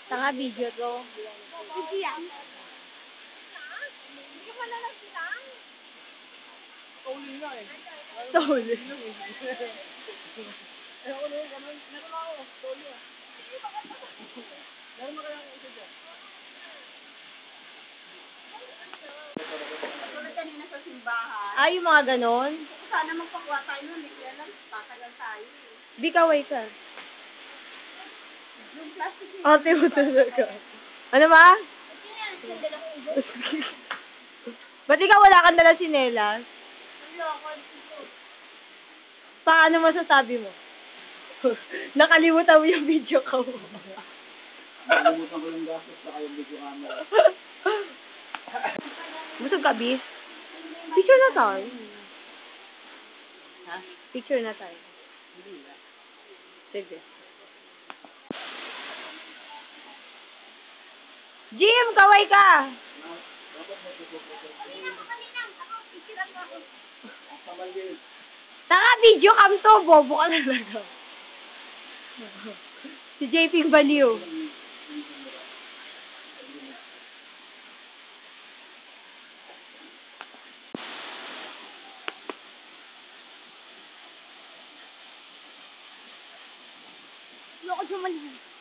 Tanga video to. Hindi yan. Hindi ka pala nagsilang. Kaulin nga eh. Tawli. Ayoko na yun, ganun. Meron na ako. Kaulin ah. Meron na kayang isa dyan. Tulad kanina sa simbahan. Ah, yung mga ganon? Sana magpakuha tayo nun. Hindi kaya lang, tatagal tayo. Di kaway ka. Yung plastic na Ate mo talaga. Ano ba? Ba't ikaw wala kang dala sinelas? Paano masasabi mo? Nakalimutan mo yung video ko. Nakalimutan ko yung gastos sa kayong video camera. Busog ka, bis? Picture na tayo. Ha? Picture na tayo. Hindi na. Sige. Jim, kaway ka! Taka, video cam to. Bobo ka talaga. Si JP Baliw. Loko siya mali.